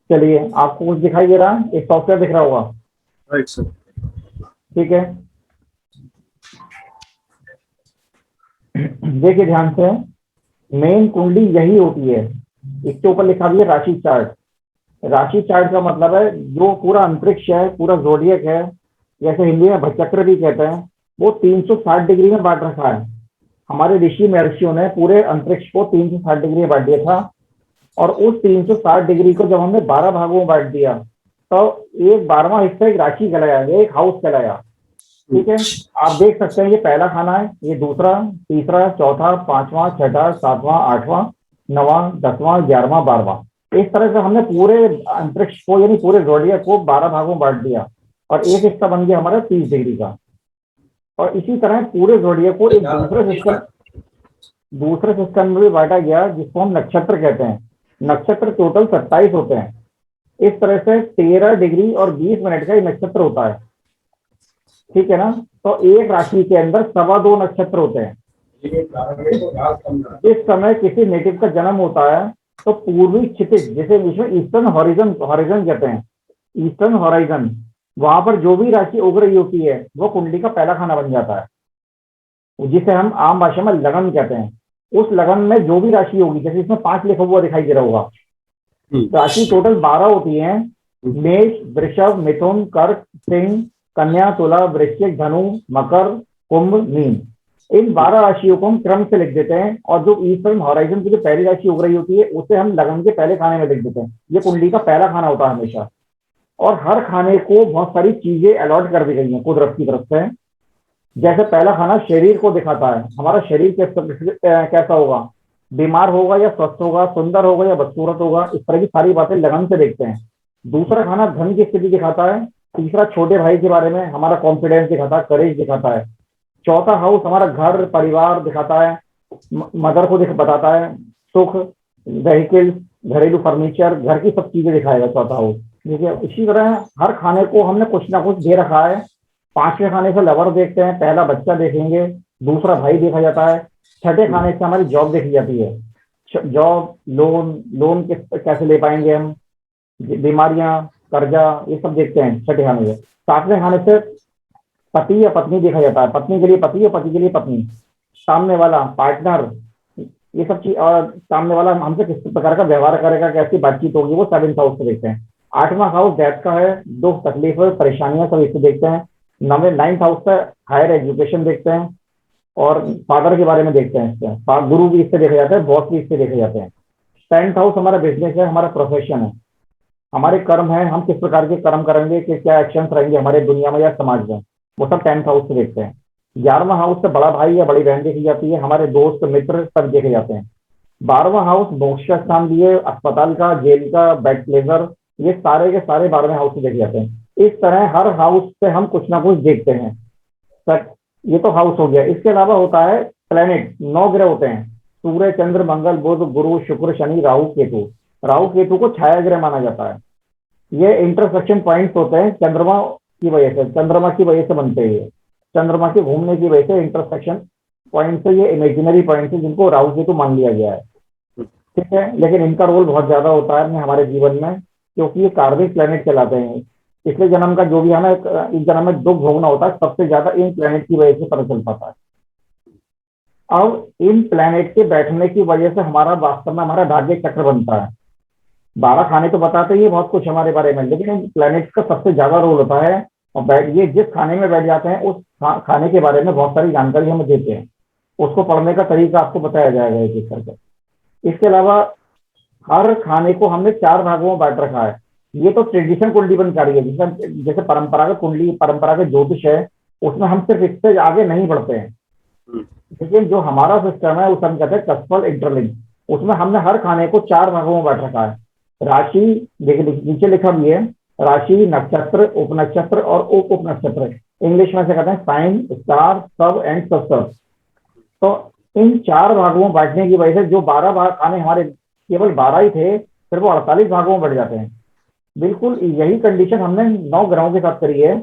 चलिए, आपको कुछ दिखाई दे रहा है? एक सॉफ्टवेयर दिख रहा होगा। Right sir. ठीक है, देखिए ध्यान से, मेन कुंडली यही होती है। इसके ऊपर लिखा भी है राशि चार्ट। राशि चार्ट का मतलब है जो पूरा अंतरिक्ष है, पूरा जोडियक है, जैसे हिंदी में भटचक्र भी कहते हैं, वो 360 डिग्री में बांट रखा है। हमारे ऋषि महर्षियों ने पूरे अंतरिक्ष को 360 डिग्री में बांट दिया था। और उस 360 डिग्री को जब हमने 12 भागों में बांट दिया, तो एक 12वां हिस्सा एक राशि कहलाया, एक हाउस कहलाया। ठीक है, आप देख सकते हैं ये पहला खाना है, ये दूसरा, तीसरा, चौथा, पांचवा, छठा, सातवां, आठवां, नवा, 10वां, 11वां, 12वां। इस तरह से हमने पूरे अंतरिक्ष को यानी पूरे जोडियक को 12 भागों में बांट दिया और एक हिस्सा बन गया हमारा 30 डिग्री का। और इसी तरह पूरे जोडियक को एक दूसरे सिस्टम में भी बांटा गया, जिसको हम नक्षत्र कहते हैं। नक्षत्र टोटल 27 होते हैं। इस तरह से 13 डिग्री और 20 मिनट का एक नक्षत्र होता है। ठीक है ना? तो एक राशि के अंदर 2.25 नक्षत्र होते हैं। इस समय किसी नेटिव का जन्म होता है तो पूर्वी क्षितिज, जिसे इंग्लिश में ईस्टर्न हॉरिजन हॉरिजन कहते हैं, ईस्टर्न हॉराइजन, वहां पर जो भी राशि उग रही होती है वो कुंडली का पहला खाना बन जाता है, जिसे हम आम भाषा में लगन कहते हैं। उस लगन में जो भी राशि होगी, जैसे इसमें 5 लिखा हुआ दिखाई दे रहा होगा, राशि टोटल 12 होती है। मेष, वृषभ, मिथुन, कर्क, सिंह, कन्या, तुला, वृश्चिक, धनु, मकर, कुंभ, मीन। इन 12 राशियों को हम क्रम से लिख देते हैं और जो ईस्टर्न हॉराइजन की जो पहली राशि उग रही होती है उसे हम लगन के पहले खाने में लिख देते हैं। ये कुंडली का पहला खाना होता है हमेशा। और हर खाने को बहुत सारी चीजें अलॉट कर दी गई हैं कुदरत की तरफ से। जैसे पहला खाना शरीर को दिखाता है, हमारा शरीर कैसा होगा, बीमार होगा या स्वस्थ होगा, सुंदर होगा या बदसूरत होगा, इस तरह की सारी बातें लगन से देखते हैं। दूसरा खाना धन की स्थिति दिखाता है। तीसरा छोटे भाई के बारे में हमारा कॉन्फिडेंस दिखाता है, करेज दिखाता है। चौथा हाउस हमारा घर परिवार दिखाता है, मदर को बताता है, सुख, व्हीकल, घरेलू फर्नीचर, घर की सब चीजें दिखाएगा चौथा हाउस। ठीक है, इसी तरह हर खाने को हमने कुछ ना कुछ दे रखा है। 5वें खाने से लवर देखते हैं, पहला बच्चा देखेंगे, दूसरा भाई देखा जाता है। छठे खाने से हमारी जॉब देखी जाती है, जॉब, लोन कैसे ले पाएंगे हम, बीमारियां, कर्जा, ये सब देखते हैं छठे खाने से। 7वें खाने से पति या पत्नी देखा जाता है, पत्नी के लिए पति या पति के लिए पत्नी, सामने वाला पार्टनर, ये सब चीज, और सामने वाला हमसे किस प्रकार का व्यवहार करेगा, कैसी बातचीत होगी, वो 7th हाउस से देखते हैं। 8वां हाउस डेथ का है, दुख तकलीफ परेशानियां सब इससे देखते हैं। 9th हाउस से हायर एजुकेशन देखते हैं और फादर के बारे में देखते हैं। इससे गुरु भी इससे देखे जाते हैं, बॉस भी इससे देखे जाते हैं। 10th हाउस हमारा बिजनेस है, हमारा प्रोफेशन है, हमारे कर्म है, हम किस प्रकार के कर्म करेंगे, कि क्या एक्शन रहेंगे हमारे दुनिया में या समाज में, वो सब 10th हाउस से देखते हैं। 11वां हाउस से बड़ा भाई या बड़ी बहन देखी जाती है, हमारे दोस्त मित्र सब देखे जाते हैं। 12वां हाउस मोक्ष का स्थान दिए, अस्पताल का, जेल का, बेड प्लेजर, ये सारे के सारे 12वें हाउस से देखे जाते हैं। इस तरह हर हाउस से हम कुछ ना कुछ देखते हैं। सर, ये तो हाउस हो गया। इसके अलावा होता है प्लेनेट, 9 ग्रह होते हैं, सूर्य, चंद्र, मंगल, बुध, गुरु, शुक्र, शनि, राहु, केतु। राहु केतु को छाया ग्रह माना जाता है। ये इंटरसेक्शन पॉइंट्स होते हैं चंद्रमा की वजह से, बनते हैं। चंद्रमा के घूमने की वजह से इंटरसेक्शन पॉइंट से, ये इमेजिनरी पॉइंट है जिनको राहु केतु मान लिया गया है। ठीक है, लेकिन इनका रोल बहुत ज्यादा होता है हमारे जीवन में, क्योंकि ये कार्मिक प्लेनेट कहलाते हैं। पिछले जन्म का जो भी हमें इस जन्म में दुख भोगना होता है, सबसे ज्यादा इन प्लेनेट की वजह से पता चल पाता है। अब इन प्लेनेट के बैठने की वजह से हमारा वास्तव में हमारा भाग्य चक्र बनता है। 12 खाने तो बताते ही बहुत कुछ हमारे बारे में, लेकिन इन प्लेनेट्स का सबसे ज्यादा रोल होता है। और ये जिस खाने में बैठ जाते हैं, उस खाने के बारे में बहुत सारी जानकारी हमें देते हैं। उसको पढ़ने का तरीका आपको बताया जाएगा एक एक करके। इसके अलावा हर खाने को हमने 4 भागों में बांट रखा है। ये तो ट्रेडिशन कुंडली बनकारी है, जैसे परंपरागत कुंडली, परंपरागत ज्योतिष है, उसमें हम सिर्फ इससे आगे नहीं बढ़ते हैं। लेकिन जो हमारा सिस्टम है उसे हम कहते हैं कस्पल इंटरलिंक। उसमें हमने हर खाने को 4 भागों में बांट रखा है। राशि नीचे लिखा भी है, राशि, नक्षत्र, उपनक्षत्र और उप उपनक्षत्र। इंग्लिश में से कहते हैं साइन, स्टार, सब एंड सब। तो इन 4 भागों में बांटने की वजह से जो 12 भाग खाने हमारे केवल 12 ही थे, फिर वो 48 भागों में बढ़ जाते हैं। बिल्कुल यही कंडीशन हमने 9 ग्रहों के साथ करी है।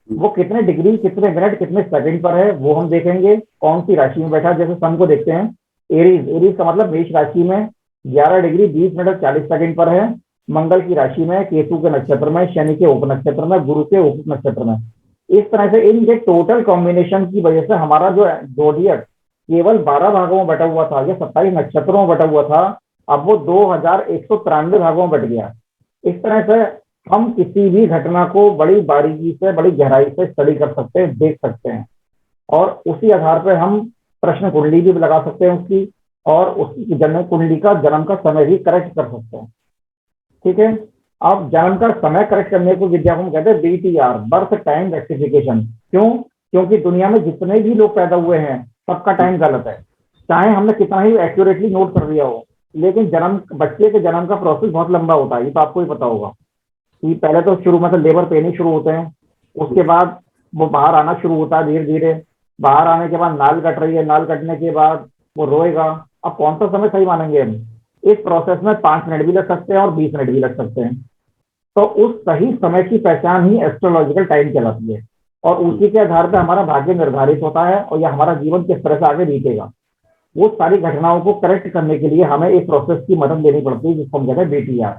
वो कितने डिग्री, कितने मिनट, कितने सेकंड पर है वो हम देखेंगे। कौन सी राशि में बैठा, जैसे सन को देखते हैं, एरीज का मतलब मेष राशि में 11 डिग्री 20 मिनट 40 सेकंड पर है। मंगल की राशि में, केतु के नक्षत्र में, शनि के उप नक्षत्र में, गुरु के उप नक्षत्र में। इस तरह से इनके टोटल कॉम्बिनेशन की वजह से हमारा जो जोडियक केवल 12 भागों में बटा हुआ था या 27 नक्षत्रों में बटा हुआ था, अब वो 2193 भागों में बट गया। इस तरह से हम किसी भी घटना को बड़ी बारीकी से, बड़ी गहराई से स्टडी कर सकते हैं, देख सकते हैं, और उसी आधार पर हम प्रश्न कुंडली भी लगा सकते हैं उसकी, और उसकी जन्म कुंडली का जन्म का समय भी करेक्ट कर सकते हैं। ठीक है। अब जन्म का समय करेक्ट करने को विद्या को हम कहते हैं BTR, बर्थ टाइम रेक्टिफिकेशन। क्यों? क्योंकि दुनिया में जितने भी लोग पैदा हुए हैं सबका टाइम गलत है, चाहे हमने कितना ही एक्यूरेटली नोट कर दिया हो, लेकिन जन्म, बच्चे के जन्म का प्रोसेस बहुत लंबा होता है, ये तो आपको ही पता होगा कि पहले तो शुरू में तो लेबर पेन शुरू होते हैं, उसके बाद वो बाहर आना शुरू होता है धीरे धीरे, बाहर आने के बाद नाल कट रही है, नाल कटने के बाद वो रोएगा। अब कौन सा समय सही मानेंगे हम? इस प्रोसेस में 5 मिनट भी लग सकते हैं और 20 मिनट भी लग सकते हैं। तो उस सही समय की पहचान ही एस्ट्रोलॉजिकल टाइम कहलाती है, और उसी के आधार पर हमारा भाग्य निर्धारित होता है, और यह हमारा जीवन किस तरह से आगे बीतेगा। वो सारी घटनाओं को करेक्ट करने के लिए हमें एक प्रोसेस की मदद लेनी पड़ती है, जिसको हम कहते हैं BTR,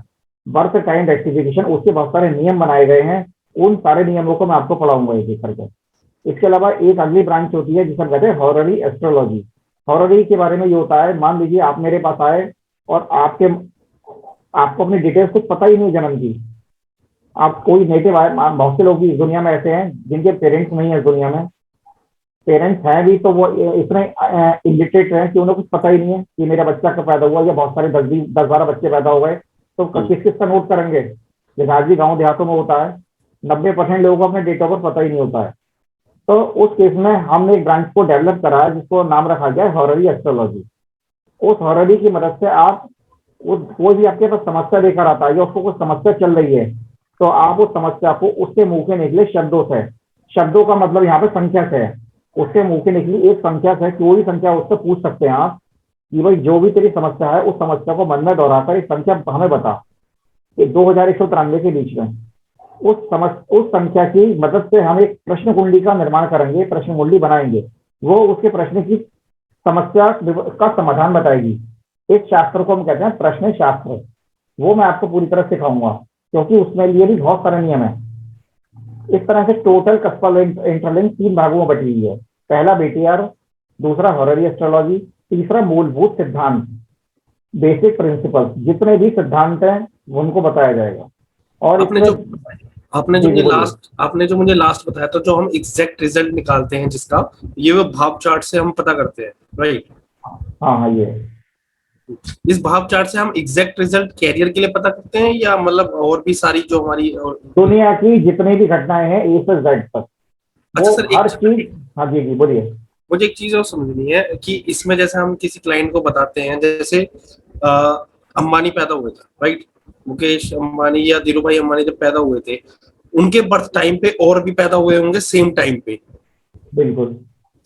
बर्थ टाइम रेक्टिफिकेशन। उसके बहुत सारे नियम बनाए गए हैं, उन सारे नियमों को मैं आपको पढ़ाऊंगा एक एक करके। इसके अलावा एक अगली ब्रांच होती है जिसे हम कहते हैं हॉररी एस्ट्रोलॉजी। हॉररी के बारे में ये होता है, मान लीजिए आप मेरे पास आए और आपको अपनी डिटेल्स कुछ पता ही नहीं जन्म की, आप कोई नेटिव आए, बहुत से लोग भी इस दुनिया में ऐसे हैं जिनके पेरेंट्स नहीं है दुनिया में, पेरेंट्स हैं भी तो वो इतने इलिटरेट हैं कि उन्हें कुछ पता ही नहीं है कि मेरा बच्चा कब पैदा हुआ, या बहुत सारे 10-12 बच्चे पैदा हो गए, तो किस किस का नोट करेंगे? जैसे भी गाँव देहातों में होता है, 90% लोगों को अपने डेट ऑफ बर्थ पता ही नहीं होता है। तो उस केस में हमने एक ब्रांच को डेवलप करा है जिसको नाम रखा गया है हॉररी एस्ट्रोलॉजी। उस हॉररी की मदद से आप कोई भी आपके पास समस्या लेकर आता है या उसको कोई समस्या चल रही है, तो आप उस समस्या को उसके मुंह के निकले शब्दों से, शब्दों का मतलब यहाँ पे संख्या से है, उसके मुंह के निकली एक संख्या से, कोई भी संख्या उससे पूछ सकते हैं आप कि भाई जो भी तेरी समस्या है उस समस्या को मन में दोहराकर एक संख्या हमें बता, कि 2193 के बीच में उस संख्या की मदद से हम एक प्रश्न कुंडली का निर्माण करेंगे, प्रश्न कुंडली बनाएंगे, वो उसके प्रश्न की समस्या का समाधान बताएगी। इस शास्त्र को हम कहते हैं प्रश्न शास्त्र। वो मैं आपको पूरी तरह सिखाऊंगा, क्योंकि उसमें लिए भी बहुत सारे नियम है। इस तरह से टोटल कस्पल इंटरलिंक 3 भागों में बटी हुई है। पहला BTR, दूसरा हॉररी एस्ट्रोलॉजी, तीसरा मूलभूत सिद्धांत, बेसिक प्रिंसिपल। जितने भी सिद्धांत हैं उनको बताया जाएगा। और आपने जो मुझे लास्ट बताया था, जो हम एग्जैक्ट रिजल्ट निकालते हैं जिसका, ये वो भाव चार्ट से हम पता करते हैं, राइट? हाँ, ये इस भाव चार्ट से हम एग्जैक्ट रिजल्ट कैरियर के लिए पता करते हैं, या मतलब और भी सारी जो हमारी दुनिया की जितनी भी घटनाएं हैं A से Z तक, अच्छा सर, हर चीज। हाँ जी बोलिए। मुझे एक चीज और समझनी है कि इसमें जैसे हम किसी क्लाइंट को बताते हैं, जैसे अंबानी पैदा हुए थे, राइट? मुकेश अंबानी या धीरू भाई अंबानी जब पैदा हुए थे, उनके बर्थ टाइम पे और भी पैदा हुए होंगे सेम टाइम पे? बिल्कुल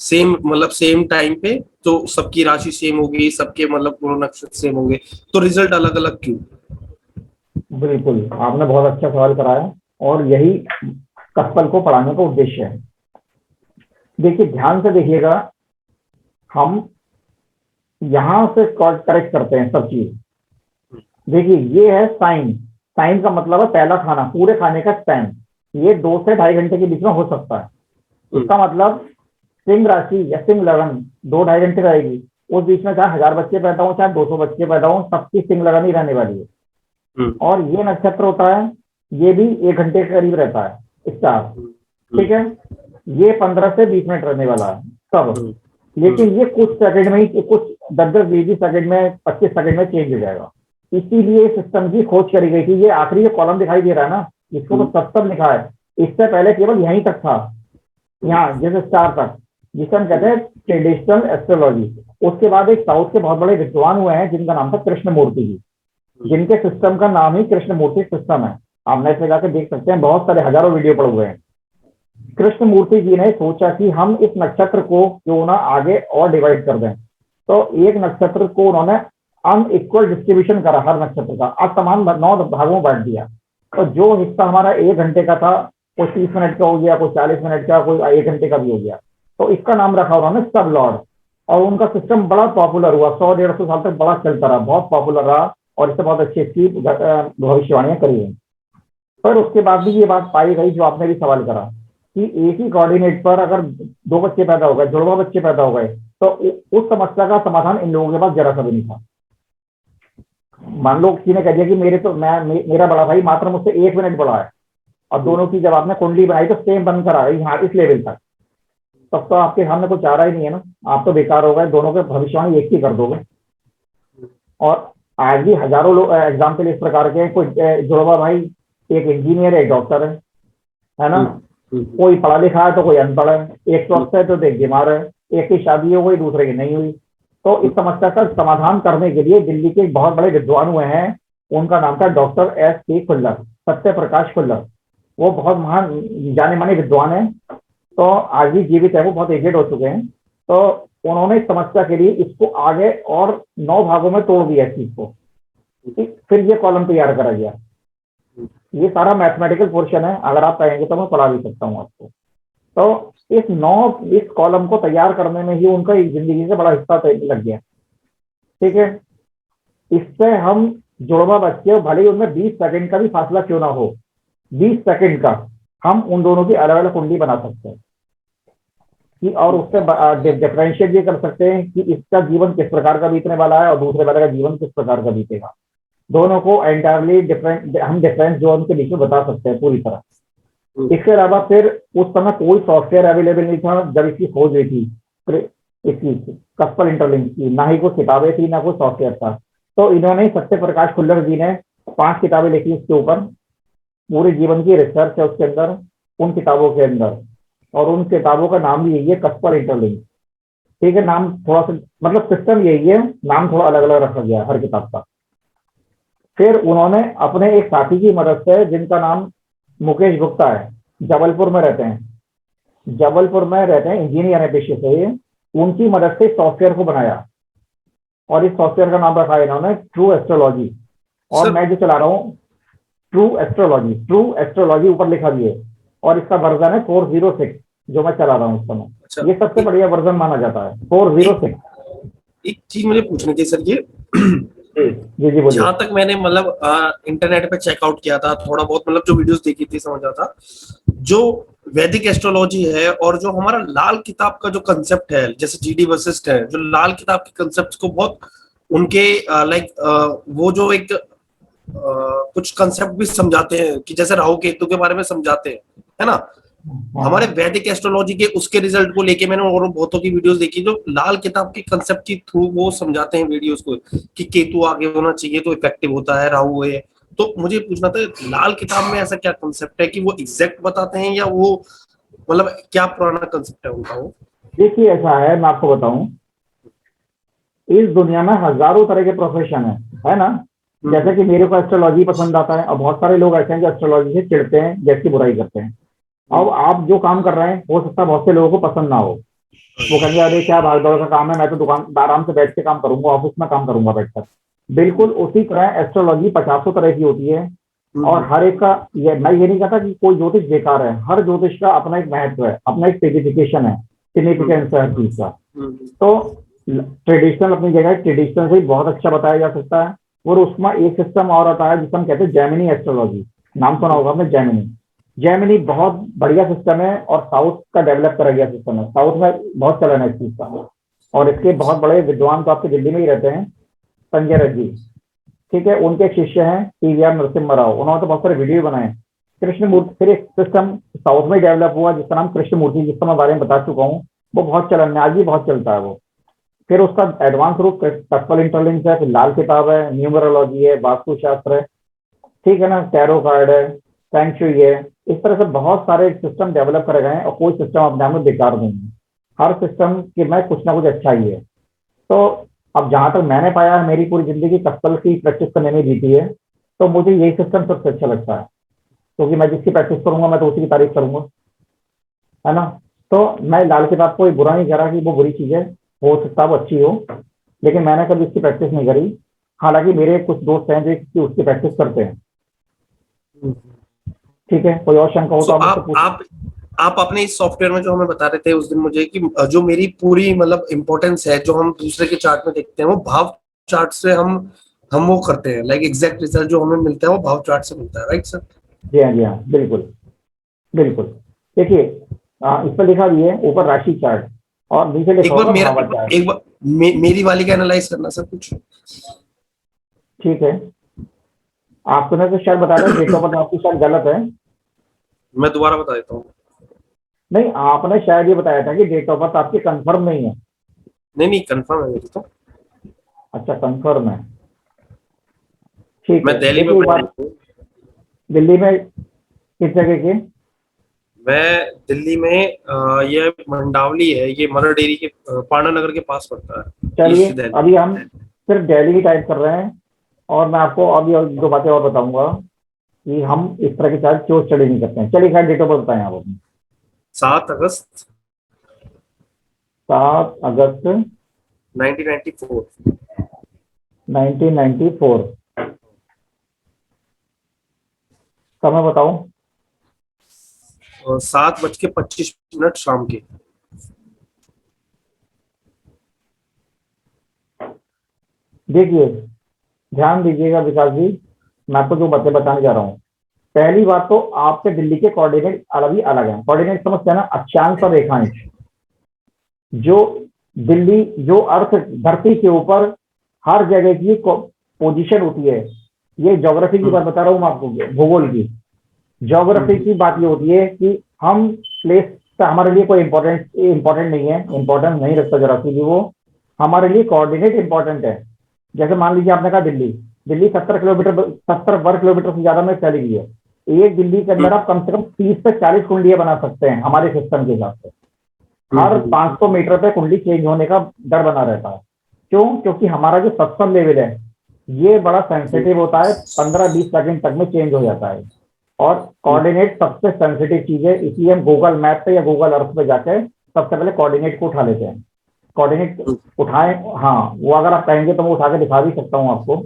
सेम, मतलब सेम टाइम पे, तो सबकी राशि सेम होगी, सबके मतलब पूर्ण नक्षत्र सेम होंगे, तो रिजल्ट अलग अलग क्यों? बिल्कुल, आपने बहुत अच्छा सवाल कराया, और यही कस्पल को पढ़ाने का उद्देश्य है। देखिए ध्यान से देखिएगा, हम यहां से करेक्ट करते हैं सब चीज। देखिए ये है साइन। साइन का मतलब है पहला खाना, पूरे खाने का टाइम। ये 2 से 2.5 घंटे के बीच में हो सकता है। इसका मतलब सिंह राशि या सिंह लगन 2-2.5 घंटे रहेगी, उस बीच में चाहे 1000 बच्चे पैदा हो चाहे 200 बच्चे पैदा हो, सबकी सिंह लगन ही रहने वाली है। और ये नक्षत्र होता है, ये भी 1 घंटे के करीब रहता है स्टार, ठीक है। ये 15 से 20 मिनट रहने वाला है सब, लेकिन ये कुछ सेकंड में ही, कुछ 10-10, 20 सेकंड में, 25 सेकंड में चेंज हो जाएगा। इसीलिए सिस्टम की खोज करी गई थी। ये आखिरी जो कॉलम दिखाई दे रहा है ना, इसको तो सप्तम लिखा है, इससे पहले केवल यहीं तक था, यहाँ जैसे स्टार तक, जिसे हम कहते हैं ट्रेडिशनल एस्ट्रोलॉजी। उसके बाद एक साउथ के बहुत बड़े विद्वान हुए हैं जिनका नाम था कृष्णमूर्ति जी, जिनके सिस्टम का नाम ही कृष्णमूर्ति सिस्टम है। आप नेट पे जाकर देख सकते हैं, बहुत सारे हजारों वीडियो पड़े हुए हैं। कृष्णमूर्ति जी ने सोचा कि हम इस नक्षत्र को क्यों ना आगे और डिवाइड कर दें, तो एक नक्षत्र को उन्होंने अनइक्वल डिस्ट्रीब्यूशन करा, हर नक्षत्र का असमान 9 भागों में बांट दिया। तो जो हिस्सा हमारा 1 घंटे का था, कोई 30 मिनट का हो गया, कोई 40 मिनट का, कोई 1 घंटे का भी हो गया। तो इसका नाम रखा उन्होंने सब लॉर्ड, और उनका सिस्टम बड़ा पॉपुलर हुआ, 100-150 साल तक बड़ा चलता रहा, बहुत पॉपुलर रहा। और इससे बहुत अच्छी अच्छी भविष्यवाणियां करी हैं। पर उसके बाद भी ये बात पाई गई, जो आपने भी सवाल करा, कि एक ही कोऑर्डिनेट पर अगर 2 बच्चे पैदा हो गए, जुड़वा बच्चे पैदा हो गए, तो उस समस्या का समाधान इन लोगों के पास जरा सा भी नहीं था। मान लो किसी ने कह दिया कि मेरा बड़ा भाई मात्र मुझसे 1 मिनट बड़ा है, और दोनों की जब आपने कुंडली बनाई तो सेम बनकर आ गई यहाँ इस लेवल तक, तब तो आपके सामने कुछ आ रहा ही नहीं है ना, आप तो बेकार हो गए, दोनों के भविष्यवाणी एक ही कर दोगे। और आज भी हजारों लोग एग्जाम्पल इस प्रकार के हैं, कोई जुड़वा भाई एक इंजीनियर है, एक डॉक्टर है ना, कोई पढ़ा लिखा है तो कोई अनपढ़ है, एक स्वस्थ है तो एक बीमार है, एक की शादी हो गई दूसरे की नहीं हुई। तो इस समस्या का समाधान करने के लिए दिल्ली के एक बहुत बड़े विद्वान हुए हैं, उनका नाम था डॉक्टर S.K. खुल्लर, सत्य प्रकाश खुल्लर। वो बहुत महान जाने माने विद्वान है, तो आज भी जीवित है, वो बहुत एजेड हो चुके हैं। तो उन्होंने इस समस्या के लिए इसको आगे और 9 भागों में तोड़ दिया इस चीज को, फिर ये कॉलम तैयार करा गया। ये सारा मैथमेटिकल पोर्शन है, अगर आप कहेंगे तो मैं पढ़ा भी सकता हूँ आपको। तो इस कॉलम को तैयार करने में ही उनका एक जिंदगी से बड़ा हिस्सा लग गया। ठीक है, इससे हम जुड़वा बच्चे, भले ही उनमें 20 सेकंड का भी फासला क्यों ना हो, 20 सेकंड का, हम उन दोनों की अलग अलग कुंडली बना सकते हैं कि, और उससे डिफरेंशिएट भी कर सकते हैं कि इसका जीवन किस प्रकार का बीतने वाला है और दूसरे वाले का जीवन किस प्रकार का बीतेगा। दोनों को एंटायरली डिफरेंट हम डिफरेंस जोन के बीच में बता सकते हैं पूरी तरह। इसके अलावा फिर उस समय कोई सॉफ्टवेयर अवेलेबल नहीं था जब इसकी खोज हुई थी, इसकी कस्पर इंटरलिंक की, ना ही कोई किताबें थी ना कोई सॉफ्टवेयर था। तो इन्होंने, सत्य प्रकाश खुल्लर जी ने 5 किताबें लिखी इसके ऊपर, पूरे जीवन की रिसर्च है उसके अंदर, उन किताबों के अंदर, और उन किताबों का नाम भी यही है, कस्पर इंटरलिंक। ठीक है, नाम थोड़ा सा मतलब सिस्टम यही है, नाम थोड़ा अलग अलग रखा गया है हर किताब का। फिर उन्होंने अपने एक साथी की मदद से, जिनका नाम मुकेश गुप्ता है, जबलपुर में रहते हैं, इंजीनियर है पेशे से, उनकी मदद से सॉफ्टवेयर को बनाया, और इस सॉफ्टवेयर का नाम रखा है इन्होंने ट्रू एस्ट्रोलॉजी। और मैं जो चला रहा हूँ ट्रू एस्ट्रोलॉजी ऊपर लिखा भी है, और इसका वर्जन है 406 जो मैं चला रहा हूँ इस समय। ये सबसे बढ़िया वर्जन माना जाता है 406। एक चीज मुझे पूछनी थी सर, ये जी बोलिए। जहां तक मैंने मतलब इंटरनेट पे चेकआउट किया था, थोड़ा बहुत मतलब जो वीडियोस देखी थी, समझा था, जो वैदिक एस्ट्रोलॉजी है और जो हमारा लाल किताब का जो कंसेप्ट है, जैसे GD वशिष्ठ है, जो लाल किताब के कंसेप्ट को बहुत उनके वो जो एक कुछ कंसेप्ट भी समझाते हैं कि जैसे राहु केतु के बारे में समझाते हैं, है ना। हमारे वैदिक एस्ट्रोलॉजी के उसके रिजल्ट को लेके मैंने और बहुतों की वीडियोस देखी जो लाल किताब के कंसेप्ट के थ्रू वो समझाते हैं वीडियोस को, कि केतु आगे होना चाहिए तो इफेक्टिव होता है, राहु है। तो मुझे पूछना था, लाल किताब में ऐसा क्या कंसेप्ट है कि वो एग्जैक्ट बताते हैं, या वो मतलब क्या पुराना कंसेप्ट है उनका? वो देखिए, ऐसा है, मैं आपको बताऊं, इस दुनिया में हजारों तरह के प्रोफेशन है ना। जैसे कि मेरे को एस्ट्रोलॉजी पसंद आता है, और बहुत सारे लोग ऐसे हैं जो एस्ट्रोलॉजी से चिढ़ते हैं, जैसी बुराई करते हैं। अब आप जो काम कर रहे हैं, हो सकता है बहुत से लोगों को पसंद ना हो, वो कहेंगे अरे क्या भागदौड़ का काम है, मैं तो दुकान आराम से बैठ के काम करूंगा, ऑफिस में काम करूंगा बैठकर। बिल्कुल उसी तरह एस्ट्रोलॉजी 50 तरह की होती है, और हर एक का, मैं ये नहीं कहता कि कोई ज्योतिष बेकार है, हर ज्योतिष का अपना एक महत्व है, अपना एक सिग्निफिकेशन है, सिग्निफिकेंस है हर चीज का। तो ट्रेडिशनल अपनी जगह, ट्रेडिशनल से बहुत अच्छा बताया जा सकता है। और उसमें एक सिस्टम और आता है जिसे हम कहते हैं जैमिनी एस्ट्रोलॉजी, नाम सुना होगा आपने जैमिनी बहुत बढ़िया सिस्टम है, और साउथ का डेवलप करा गया सिस्टम है, साउथ में बहुत चलन है इस चीज का। और इसके बहुत बड़े विद्वान तो आपके दिल्ली में ही रहते हैं, संजय रेड्डी, ठीक है, उनके शिष्य हैं TVR नरसिम्हा राव, उन्होंने तो बहुत सारे वीडियो बनाए। कृष्णमूर्ति, फिर एक सिस्टम साउथ में डेवलप हुआ जिसका नाम कृष्णमूर्ति, जिसका मैं बारे में बता चुका हूँ, वो बहुत चलन में, आज भी बहुत चलता है वो। फिर उसका एडवांस रूप कस्पर इंटरलिंक है, फिर लाल किताब है, न्यूमरोलॉजी है, वास्तुशास्त्र है, ठीक है ना, टैरो कार्ड है, फेंगशुई है। इस तरह से बहुत सारे सिस्टम डेवलप करे गए हैं, और कोई सिस्टम अपने आप में बेकार नहीं है, हर सिस्टम के में कुछ ना कुछ अच्छा ही है। तो अब जहां तक मैंने पाया है, मेरी पूरी जिंदगी कस्पर की प्रैक्टिस करने में बीती है, तो मुझे यही सिस्टम सबसे अच्छा लगता है, क्योंकि मैं जिसकी प्रैक्टिस करूंगा मैं तो उसी की तारीफ करूंगा, है ना। तो मैं लाल किताब को बुरा नहीं कह रहा कि वो बुरी चीज है, हो सकता है वो अच्छी हो, लेकिन मैंने कभी इसकी प्रैक्टिस नहीं करी। हालांकि मेरे कुछ दोस्त हैं जो उसकी प्रैक्टिस करते हैं। ठीक है, कोई और शंका हो तो आप अपने इस सॉफ्टवेयर में जो हमें बता रहे थे उस दिन मुझे, कि जो मेरी पूरी मतलब इंपॉर्टेंस है जो हम दूसरे के चार्ट में देखते हैं, वो भाव चार्ट से हम हम वो करते हैं, लाइक एग्जैक्ट रिजल्ट जो हमें मिलता है वो भाव चार्ट से मिलता है, राइट सर? जी हाँ, जी हाँ, बिल्कुल बिल्कुल। देखिए, इस पर लिखा भी है ऊपर राशि चार्ट और नीचे लिखा एक बार होगा मेरा भावा चार्ट। एक बार मेरी वाली का एनालाइज करना सर कुछ। ठीक है, आपने तो शायद बता रहे डेट ऑफ बर्थ आपकी शायद गलत है। मैं दोबारा बता देता हूँ। नहीं, आपने शायद ये बताया था कि डेट ऑफ बर्थ आपकी कंफर्म नहीं है। नहीं नहीं, कंफर्म है मेरी तो। अच्छा, कंफर्म है, ठीक मैं है। दिल्ली में देखिए एक पढ़ा बात, हूँ। दिल्ली में किस जगह की? मैं दिल्ली में ये मंडावली है, ये मदर डेयरी के पाणा नगर के पास पड़ता है, चलिए, ईस्ट दिल्ली। अभी हम सिर्फ दिल्ली ही टाइप कर रहे हैं और मैं आपको अभी और दो बातें और बताऊंगा कि हम इस तरह के चार्ज क्यों स्टडी नहीं करते हैं। चलिए, खैर डेट ऑफ बर्थ बताएं आप अपनी। 7 अगस्त 7 अगस्त 1994। 1994। समय बताओ। और 7:25 शाम के। देखिए, ध्यान दीजिएगा विकास जी, मैं आपको जो बातें बताने जा रहा हूँ। पहली बात तो आपके दिल्ली के कोऑर्डिनेट अलग ही अलग है। कोऑर्डिनेट समझते हैं ना, अक्षांश और रेखांश। जो दिल्ली, जो अर्थ धरती के ऊपर हर जगह की पोजीशन होती है, ये ज्योग्राफी की हम्म, बात बता रहा हूँ मैं आपको, भूगोल की। ज्योग्राफी हम्म, की बात ये होती है कि हम प्लेस का हमारे लिए कोई इंपॉर्टेंट नहीं है, इंपॉर्टेंट नहीं रखता ज्योग्राफी भी वो। हमारे लिए कोऑर्डिनेट इंपॉर्टेंट है। जैसे मान लीजिए आपने कहा दिल्ली, दिल्ली 70 किलोमीटर, 70 वर्ग किलोमीटर से ज्यादा में फैली हुई है। एक दिल्ली के अंदर हम्म, आप कम से कम 30 से 40 कुंडियां बना सकते हैं हमारे सिस्टम के हिसाब से। हर हम्म, 500 मीटर पे कुंडली चेंज होने का डर बना रहता है। क्यों? क्योंकि हमारा जो सत्सम लेवल है ये बड़ा सेंसिटिव होता है, 15-20 सेकंड तक में चेंज हो जाता है। और कोऑर्डिनेट सबसे सेंसिटिव चीज है, इसलिए हम गूगल मैप पे या गूगल अर्थ पे जाकर सबसे पहले कोऑर्डिनेट को उठा लेते हैं। कोऑर्डिनेट हम्म, उठाएं, हाँ वो अगर आप कहेंगे तो मैं उठा के दिखा भी सकता हूँ आपको।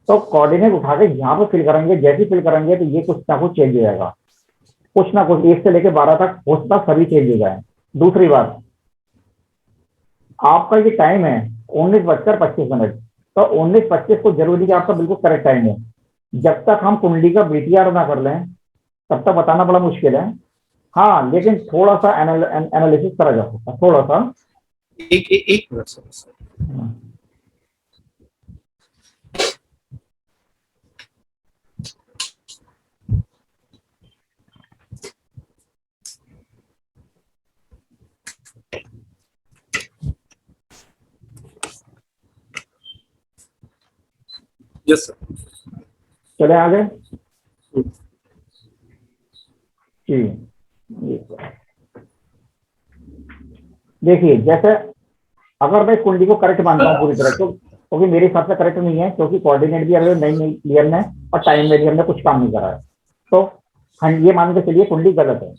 तो कोऑर्डिनेट उठा के यहाँ पे फिल करेंगे, जैसे फिल करेंगे तो ये कुछ ना कुछ चेंज हो जाएगा। कुछ ना कुछ 1 से लेकर 12 तक हो सकता सभी चेंज हो जाए। दूसरी बात, आपका ये टाइम है 19:25 तो 19:25 को जरूरी कि आपका बिल्कुल करेक्ट टाइम है। जब तक हम कुंडली का बीटीआर ना कर लें तब तक बताना बड़ा मुश्किल है। हाँ, लेकिन थोड़ा सा एनालिसिस करा जा सकता है, थोड़ा सा। एक मिनट सर। Yes sir. चले आगे जी। देखिए, जैसे अगर मैं कुंडली को करेक्ट मानता हूँ पूरी तरह तो, क्योंकि मेरे हिसाब से करेक्ट नहीं है, क्योंकि कोऑर्डिनेट भी अगर नहीं क्लियर है और टाइम में भी हमने कुछ काम नहीं करा है, तो हम ये मान के चलिए कुंडली गलत है।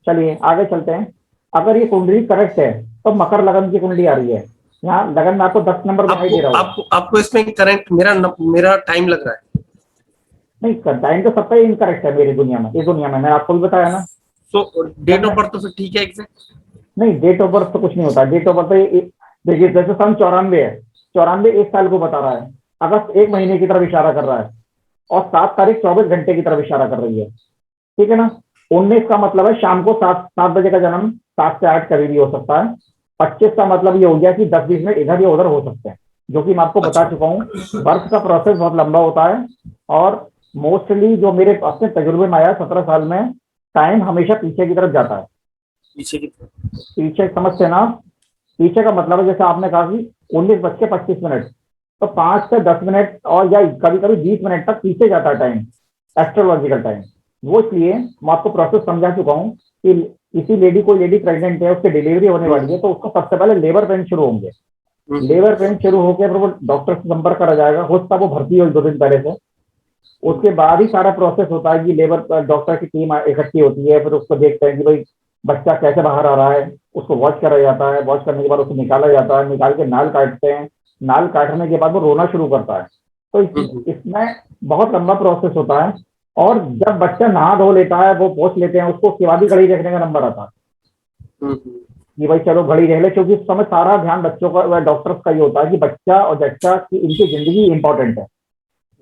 चलिए आगे चलते हैं। अगर ये कुंडली करेक्ट है तो मकर लगन की कुंडली आ रही है। यहाँ लगन में आपको 10 नंबर दिखाई आपको दे रहा होगा। आपको आपको इसमें करंट मेरा टाइम लग रहा है। नहीं, टाइम तो सबका ही इनकरेक्ट है मेरी दुनिया में, इस दुनिया में मैंने आपको भी बताया ना। तो जब डेट ऑफ मैं, बर्थ तो फिर ठीक है एग्जैक्ट। नहीं डेट ऑफ बर्थ तो कुछ नहीं होता। डेट ऑफ बर्थ देखिए, जैसे सन 94 है, 94 1 साल को बता रहा है, अगस्त 1 महीने की तरफ इशारा कर रहा है और 7 तारीख 24 घंटे की तरफ इशारा कर रही है। ठीक है ना? 19 का मतलब है शाम को 7 बजे का जन्म, 7 से 8 कभी भी हो सकता है। 25 का मतलब ये हो गया कि 10-20 मिनट इधर या उधर हो सकते हैं, जो कि मैं आपको बता अच्छा। चुका हूँ। बर्थ का प्रोसेस बहुत लंबा होता है और मोस्टली जो मेरे अपने तजुर्बे में आया 17 साल में, टाइम हमेशा पीछे की तरफ जाता है। पीछे की तरफ। पीछे समझते हैं ना? पीछे का मतलब है जैसे आपने कहा कि 19:25 तो 5 से 10 मिनट और या कभी कभी 20 मिनट तक पीछे जाता है टाइम, एस्ट्रोलॉजिकल टाइम। वो इसलिए मैं आपको प्रोसेस समझा चुका हूँ कि किसी लेडी, कोई लेडी प्रेग्नेंट है, उसकी डिलीवरी होने वाली है, तो उसको सबसे पहले लेबर पेन शुरू होंगे। लेबर पेन शुरू होकर फिर वो डॉक्टर से संपर्क करा जाएगा, हो सकता है वो भर्ती हो 2 दिन पहले से। उसके बाद ही सारा प्रोसेस होता है कि लेबर डॉक्टर की टीम इकट्ठी होती है, फिर उसको देखते हैं कि भाई बच्चा कैसे बाहर आ रहा है, उसको वॉच करा जाता है, वॉच करने के बाद उसको निकाला जाता है, निकाल के नाल काटते हैं, नाल काटने के बाद वो रोना शुरू करता है। तो इसमें बहुत लंबा प्रोसेस होता है। और जब बच्चा नहा धो लेता है, वो पोछ लेते हैं उसको, उसके बाद ही घड़ी देखने का नंबर आता है कि भाई चलो घड़ी देख ले, क्योंकि उस समय सारा ध्यान बच्चों का, डॉक्टर्स का ये होता है कि बच्चा और जच्चा की इनकी जिंदगी इंपॉर्टेंट है।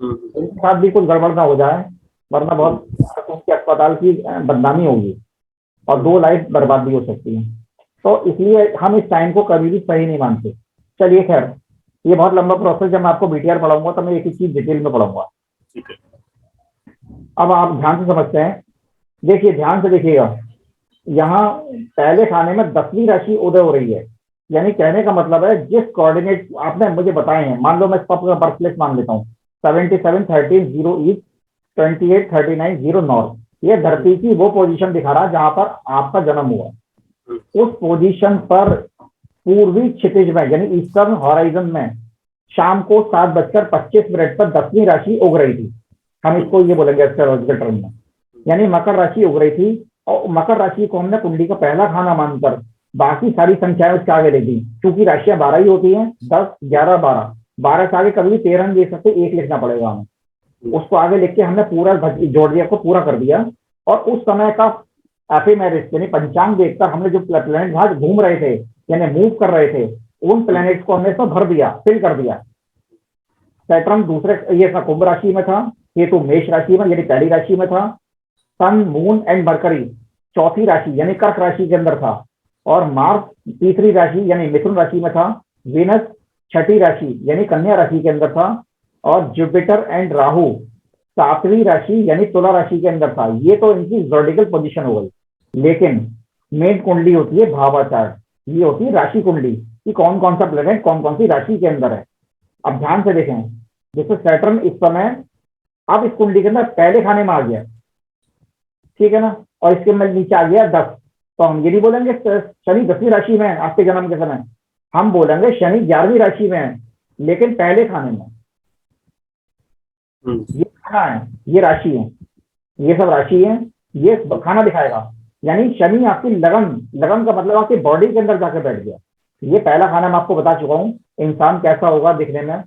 इनके साथ भी कुछ गड़बड़ ना हो जाए, वरना बहुत उसके अस्पताल की बदनामी होगी और 2 लाइफ बर्बाद भी हो सकती है। तो इसलिए हम इस टाइम को कभी भी सही नहीं मानते। चलिए खैर, ये बहुत लंबा प्रोसेस, जब मैं आपको बीटीआर पढ़ाऊंगा तो मैं एक एक चीज डिटेल में पढ़ाऊंगा। ठीक है। अब आप ध्यान से समझते हैं, देखिए ध्यान से देखिएगा, यहाँ पहले खाने में 10वीं राशि उदय हो रही है, यानी कहने का मतलब है जिस कोऑर्डिनेट आपने मुझे बताए हैं, मान लो मैं इसको आपका बर्थ प्लेस मान लेता हूँ, 77 13 0 ईस्ट, 28 39 0 नॉर्थ, ये धरती की वो पोजीशन दिखा रहा है जहां पर आपका जन्म हुआ। उस पोजीशन पर पूर्वी क्षितिज में यानी ईस्टर्न हॉराइजन में शाम को 7:25 पर 10वीं राशि उग रही थी। हम इसको ये बोलेंगे एस्ट्रोलॉजिकल टर्म में, यानी मकर राशि उग रही थी। और मकर राशि को हमने कुंडली का पहला खाना मानकर बाकी सारी संख्याएं उसके आगे ले दी, क्योंकि राशियां 12 ही होती हैं, 10 11 12, 12 से आगे कभी भी 13 नहीं लिख सकते, 1 लिखना पड़ेगा हमें। उसको आगे लिख के हमने पूरा जोड़ दिया को पूरा कर दिया। और उस समय का एफिमेरिस यानी पंचांग देखकर हमने जो प्लैनेट वहां घूम रहे थे यानी मूव कर रहे थे, उन प्लैनेट्स को हमने इसमें भर दिया, फिल कर दिया। सैटर्न दूसरे ये कुंभ राशि में था, केतु मेष राशि में यानी पहली राशि में था, सन मून एंड मरकरी चौथी राशि यानी कर्क राशि के अंदर था, और मार्स तीसरी राशि यानी मिथुन राशि में था, वीनस छठी राशि यानी कन्या राशि के अंदर था, और जुपिटर एंड राहु 7वीं राशि यानी तुला राशि के अंदर था। ये तो इनकी जॉर्डिकल पोजीशन हो गई, लेकिन मेन कुंडली होती है भावाचार, ये होती है राशि कुंडली कि कौन कौन सा प्लेनेट कौन कौन सी राशि के अंदर है। अब ध्यान से देखें, जैसे सैटर्न इस समय अब इस कुंडली के अंदर पहले खाने में आ गया, ठीक है ना, और इसके में नीचे आ गया 10, तो हम ये नहीं बोलेंगे शनि 10वीं राशि में है आपके जन्म के समय, हम बोलेंगे शनि 11वीं राशि में है लेकिन पहले खाने में। ये खाना है, ये राशि है, ये सब राशि है, ये खाना दिखाएगा। यानी शनि आपकी लगन, लगन का मतलब आपकी बॉडी के अंदर जाकर बैठ गया। ये पहला खाना मैं आपको बता चुका हूँ, इंसान कैसा होगा दिखने में,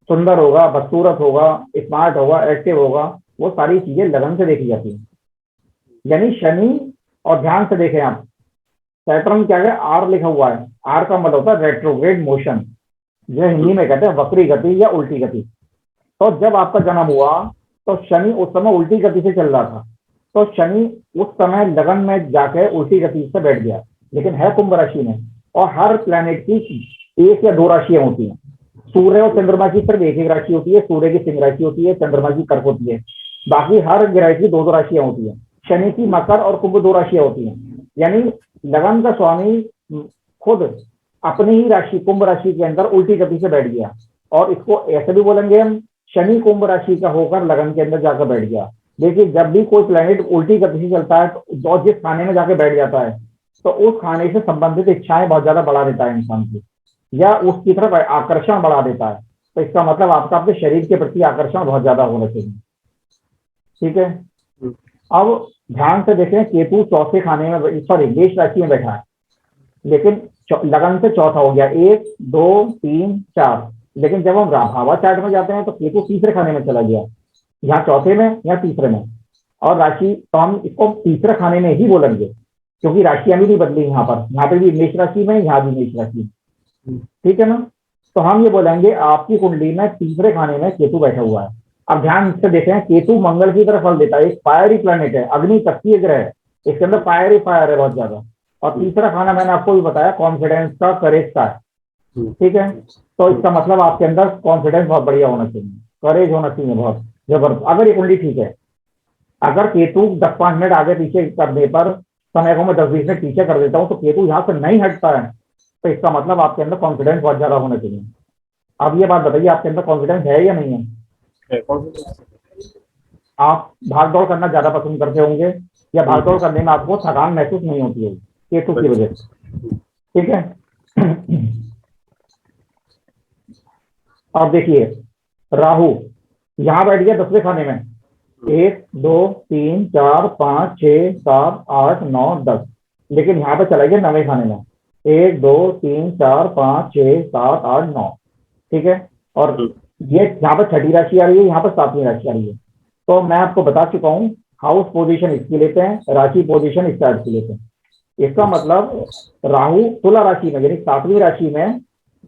सुंदर होगा, बदसूरत होगा, स्मार्ट होगा, एक्टिव होगा, वो सारी चीजें लगन से देखी जाती है। यानी शनि, और ध्यान से देखें आप, सैटर्न क्या है, आर लिखा हुआ है, आर का मतलब होता है रेट्रोग्रेड मोशन, जो हिंदी में कहते हैं वक्री गति या उल्टी गति। तो जब आपका जन्म हुआ तो शनि उस समय उल्टी गति से चल रहा था, तो शनि उस समय लगन में जाकर उल्टी गति से बैठ गया, लेकिन है कुंभ राशि में। और हर प्लैनेट की 1 या 2 राशियां होती हैं, सूर्य और चंद्रमा की सिर्फ एक राशि होती है, सूर्य की सिंह राशि होती है, चंद्रमा की कर्क होती है, बाकी हर ग्रह की 2 राशियां होती है। शनि की मकर और कुंभ 2 राशियां होती हैं, यानी लगन का स्वामी खुद अपनी ही राशि कुंभ राशि के अंदर उल्टी गति से बैठ गया। और इसको ऐसे भी बोलेंगे हम, शनि कुंभ राशि का होकर लगन के अंदर जाकर बैठ गया। देखिए जब भी कोई प्लेनेट उल्टी गति से चलता है तो जिस खाने में जाके बैठ जाता है तो उस खाने से संबंधित इच्छाएं बहुत ज्यादा बढ़ा देता है इंसान की, या उसकी तरफ आकर्षण बढ़ा देता है। तो इसका मतलब आपका अपने शरीर के प्रति आकर्षण बहुत ज्यादा होना चाहिए, ठीक है। अब ध्यान से देखें, केतु चौथे खाने में, सॉरी मेष राशि में बैठा है, लेकिन लगन से चौथा हो गया, 1 2 3 4। लेकिन जब हम भावा चार्ट में जाते हैं तो केतु तीसरे खाने में चला गया, यहाँ चौथे में या तीसरे में, और राशि तो हम इसको तीसरे खाने में ही बोलेंगे, क्योंकि राशियां भी नहीं बदली यहाँ पे भी मेष राशि में, यहाँ भी मेष राशि, ठीक है ना। तो हम ये बोलेंगे आपकी कुंडली में तीसरे खाने में केतु बैठा हुआ है। अब ध्यान से देखें, केतु मंगल की तरफ फल देता है, एक फायरी प्लैनेट है, अग्नि तत्वीय ग्रह है, इसके अंदर फायर है बहुत ज्यादा। और तीसरा खाना मैंने आपको भी बताया कॉन्फिडेंस का, करेज का है, ठीक है। तो इसका मतलब आपके अंदर कॉन्फिडेंस बहुत बढ़िया होना चाहिए, करेज होना चाहिए बहुत जबरदस्त, अगर ये कुंडली ठीक है। अगर केतु 10-5 मिनट आगे पीछे करने पर, समय को मैं 10-20 मिनट पीछे कर देता हूँ, तो केतु यहाँ से नहीं हटता है, तो इसका मतलब आपके अंदर कॉन्फिडेंस बहुत ज्यादा होना चाहिए। अब ये बात बताइए, आपके अंदर कॉन्फिडेंस है या नहीं है? आप भाग दौड़ करना ज्यादा पसंद करते होंगे, या भाग दौड़ करने में आपको थकान महसूस नहीं होती है केतु की वजह से, ठीक है। अब देखिए राहु यहां बैठ गया 10वें खाने में, 1 2 3 4 5 6 7 8 9 10, लेकिन यहाँ पे चला गया 9वें खाने में, 1 2 3 4 5 6 7 8 9, ठीक है। और ये यहाँ पर छठी राशि आ रही है, यहाँ पर 7वीं राशि आ रही है। तो मैं आपको बता चुका हूँ, हाउस पोजीशन इसकी लेते हैं, राशि पोजीशन इस टाइप की लेते हैं। इसका मतलब राहु तुला राशि में यानी 7वीं राशि में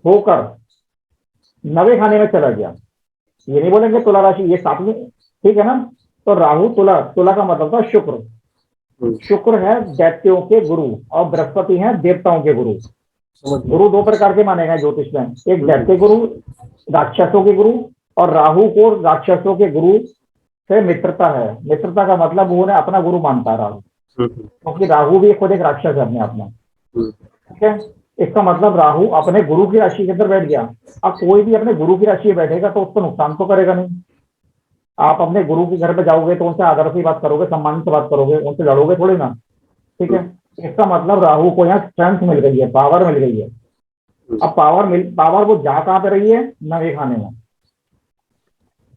होकर 9वें खाने में चला गया, ये नहीं बोलेंगे तुला राशि, ये सातवीं, ठीक है ना। तो राहु तुला, तुला का मतलब था शुक्र, शुक्र है दैत्यों के गुरु और बृहस्पति है देवताओं के गुरु। समझ गया। गुरु दो प्रकार के माने गए ज्योतिष में, एक दैत्य गुरु, राक्षसों के गुरु, और राहु को राक्षसों के गुरु से मित्रता है। मित्रता का मतलब वो उन्हें अपना गुरु मानता है राहु, क्योंकि राहु भी खुद एक राक्षस है अपने आप में, ठीक है। इसका मतलब राहु अपने गुरु की राशि के अंदर बैठ गया। अब कोई भी अपने गुरु की राशि में बैठेगा तो उसको नुकसान तो करेगा नहीं। आप अपने गुरु के घर पे जाओगे तो उनसे आदर से बात करोगे, सम्मान से बात करोगे, उनसे लड़ोगे थोड़ी ना, ठीक है। इसका मतलब राहु को यहाँ स्ट्रेंथ मिल गई है, पावर मिल गई है। अब पावर वो जा कहाँ पे रही है, नवे खाने में।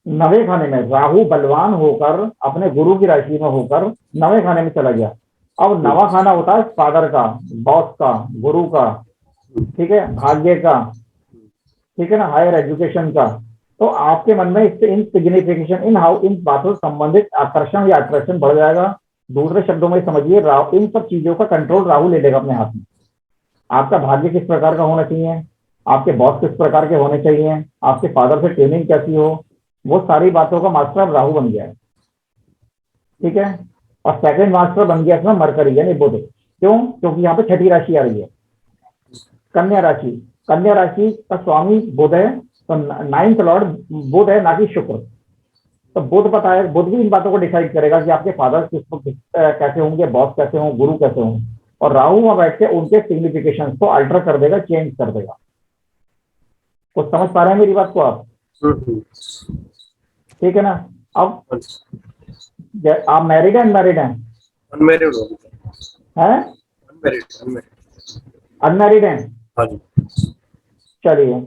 नवे खाने में राहु बलवान होकर अपने गुरु की राशि में होकर नवे खाने में चला गया। अब नवा खाना होता है फादर का, बॉस का, गुरु का, ठीक है, भाग्य का, ठीक है ना, हायर एजुकेशन का। तो आपके मन में इससे इन सिग्निफिकेशन, इन बातों से संबंधित आकर्षण या अट्रैक्शन बढ़ जाएगा। दूसरे शब्दों में समझिए, इन सब चीजों का कंट्रोल राहु ले लेगा अपने हाथ में। आपका भाग्य किस प्रकार का होना चाहिए, आपके बॉस किस प्रकार के होने चाहिए, आपके फादर से ट्रेनिंग कैसी हो, वो सारी बातों का मास्टर अब राहु बन गया है, ठीक है। और सेकंड मास्टर बन गया इसमें मरकरी यानी बुध। क्यों? क्योंकि यहाँ पे छठी राशि आ रही है, कन्या राशि। कन्या राशि का स्वामी बुध है, तो नाइन्थ लॉर्ड बुध है, ना कि शुक्र। तो बुध पता है, बुध भी इन बातों को डिसाइड करेगा कि आपके फादर कैसे होंगे, बॉस कैसे हों, गुरु कैसे हों। और राहु वहां बैठ के उनके सिग्निफिकेशन को अल्टर कर देगा, चेंज कर देगा। तो समझ पा रहे हैं मेरी बात को आप? ठीक है ना। अब आप मैरिड है अनमैरिड हैं? अनमैरिड हो हैं? अनमैरिड अनमैरिड अनमैरिड हैं, हाँ जी। चलिए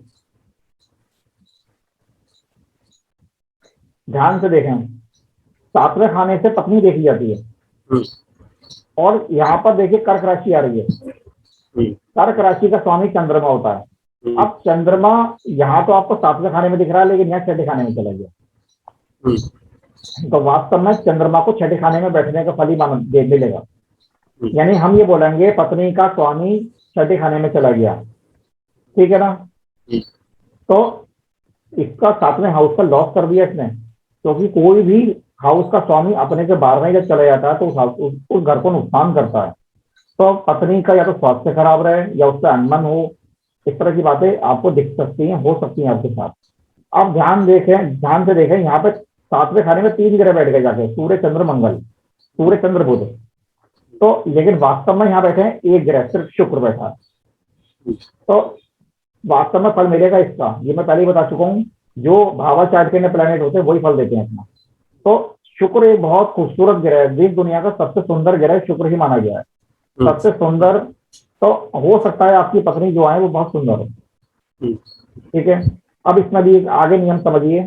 ध्यान से देखें। सातवें खाने से पत्नी देखी जाती है, और यहाँ पर देखिए कर्क राशि आ रही है। कर्क राशि का स्वामी चंद्रमा होता है। अब चंद्रमा यहाँ तो आपको सातवें खाने में दिख रहा है, लेकिन यहाँ छठे खाने में चला गया। तो वास्तव में चंद्रमा को छठे खाने में बैठने का फल ही मिलेगा। यानी हम ये बोलेंगे पत्नी का स्वामी छठे खाने में चला गया, ठीक है ना। तो इसका सातवें हाउस का लॉस कर दिया इसने, क्योंकि कोई भी हाउस का स्वामी अपने के 12वें जब चला जाता है तो उस घर को नुकसान करता है। तो पत्नी का या तो स्वास्थ्य खराब रहे या उससे अनमन हो, इस तरह की बातें आपको दिख सकती हैं, हो सकती हैं आपके साथ। आप ध्यान से देखें, यहाँ पे सातवें खाने में 3 ग्रह बैठ गए जाके, सूर्य चंद्र मंगल, सूर्य चंद्र बुध। तो लेकिन वास्तव में यहाँ बैठे हैं एक ग्रह, सिर्फ शुक्र बैठा है। तो वास्तव में फल मिलेगा इसका, ये मैं पहले ही बता चुका हूँ। जो भावाचार के प्लैनेट होते हैं वही फल देते हैं अपना। तो शुक्र एक बहुत खूबसूरत ग्रह है, देश दुनिया का सबसे सुंदर ग्रह शुक्र ही माना गया है, सबसे सुंदर। तो हो सकता है आपकी पत्नी जो है वो बहुत सुंदर हो, ठीक है। अब इसमें भी आगे नियम समझिए,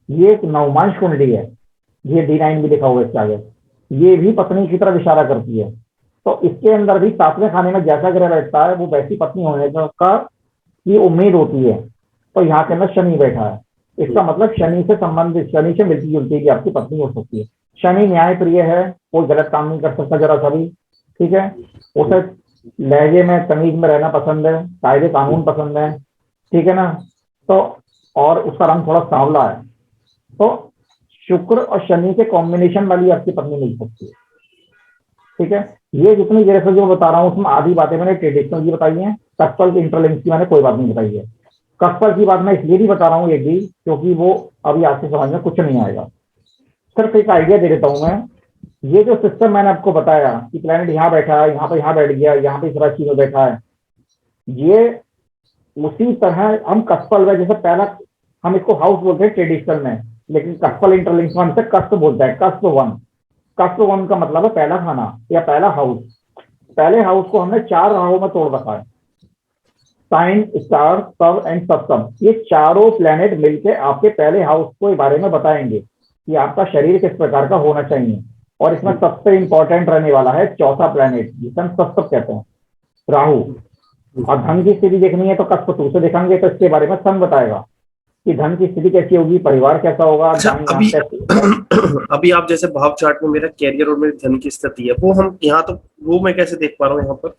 ये एक नवमांश कुंडली है, ये D9 भी लिखा हुआ है इसके आगे, ये भी पत्नी की तरफ इशारा करती है। तो इसके अंदर भी सातवें खाने में जैसा ग्रह बैठता है वो वैसी पत्नी होने का की उम्मीद होती है। तो यहाँ के अंदर शनि बैठा है, इसका मतलब शनि से संबंधित, शनि से मिलती जुलती भी आपकी पत्नी हो सकती है। शनि न्याय प्रिय है, कोई गलत काम नहीं कर सकता जरा सा भी, ठीक है। उसे लहजे में तमीज में रहना पसंद है, कायदे कानून पसंद है, ठीक है ना। तो और उसका रंग थोड़ा सांवला है। तो शुक्र और शनि के कॉम्बिनेशन वाली आपकी पत्नी मिल सकती है, ठीक है। ये जितनी देर से जो बता रहा हूँ उसमें आधी बातें मैंने ट्रेडिशनल की बताई हैं, कस्पल की इंटरलिंक की मैंने कोई बात नहीं बताई है। कस्पल की बात मैं इसलिए नहीं बता रहा हूँ एक भी, क्योंकि वो अभी आपके समझ में कुछ नहीं आएगा। सिर्फ एक आइडिया दे देता हूँ मैं। ये जो सिस्टम मैंने आपको बताया कि प्लैनेट यहाँ बैठा है, यहाँ बैठ गया, यहाँ पे इस राशि में बैठा है, ये उसी तरह हम कस्पल में, जैसे पहला हम इसको हाउस बोलते हैं ट्रेडिशनल में, लेकिन कस्पल इंटरलिंक में हमसे कस्प बोलता है, कस्प वन। कस्प वन का मतलब है पहला खाना या पहला हाउस। पहले हाउस को हमने 4 राहों में तोड़ रखा है, साइन, स्टार, सब एंड सप्तम। ये चारों प्लैनेट मिलके आपके पहले हाउस के बारे में बताएंगे कि आपका शरीर किस प्रकार का होना चाहिए। और इसमें सबसे इंपॉर्टेंट रहने वाला है चौथा प्लैनेट, जिसे हम सप्तम कहते हैं, राहु। और धन की स्थिति देखनी है तो कस्प 2 से देखेंगे, तो इसके बारे में सन बताएगा कि धन की स्थिति कैसी होगी, परिवार कैसा होगा। अच्छा, अभी आप जैसे भाव चार्ट में मेरा कैरियर और मेरी धन की स्थिति है, वो हम यहाँ तो वो मैं कैसे देख पा रहा हूँ यहाँ पर?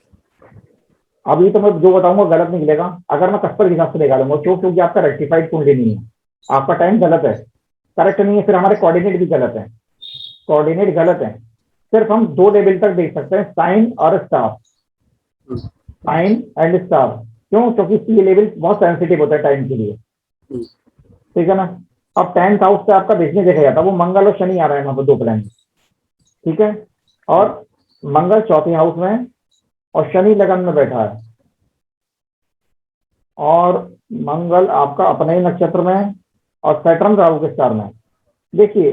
अभी तो मैं जो बताऊंगा गलत निकलेगा, अगर मैं कस्पर के हिसाब से निकालूंगा, क्योंकि आपका रेक्टिफाइड कुंडली नहीं है। आपका टाइम गलत है, करेक्ट नहीं है, फिर हमारे कोऑर्डिनेट भी गलत है, कोऑर्डिनेट गलत है। सिर्फ हम दो लेवल तक देख सकते हैं, साइन और star, hmm, sign and star. क्यों? क्योंकि ये लेवल बहुत सेंसिटिव होता है टाइम के लिए, हम्म, ठीक है ना। अब 10th हाउस से आपका बिजनेस देखा जाता है, वो मंगल और शनि आ रहे हैं वहां पर दो प्लान, ठीक है। और मंगल चौथे हाउस में है और शनि लगन में बैठा है, और मंगल आपका अपने ही नक्षत्र में है और सैटर्न राहु के स्टार में है। देखिए,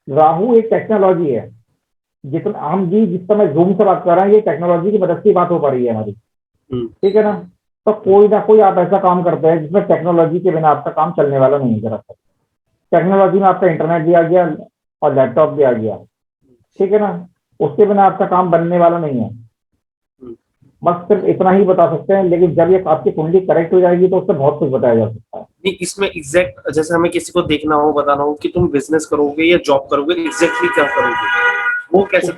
राहु एक टेक्नोलॉजी है, जितना हम जी जिस समय जूम से बात कर रहे हैं, ये टेक्नोलॉजी की मदद से बात हो पा रही है हमारी, हम्म, ठीक है ना। तो कोई ना कोई आप ऐसा काम करते हैं जिसमें टेक्नोलॉजी के बिना आपका काम चलने वाला नहीं है जरा सा। टेक्नोलॉजी में आपका इंटरनेट भी आ गया और लैपटॉप भी आ गया, ठीक है ना। उसके बिना आपका काम बनने वाला नहीं है। हम्म। बस सिर्फ इतना ही बता सकते हैं, लेकिन जब ये आपकी कुंडली करेक्ट हो जाएगी तो उससे बहुत कुछ बताया जा सकता है। नहीं, इसमें एग्जैक्ट जैसे हमें किसी को देखना हो, बताना हो कि तुम बिजनेस करोगे या जॉब करोगे, एग्जैक्टली क्या करोगे, वो कैसे?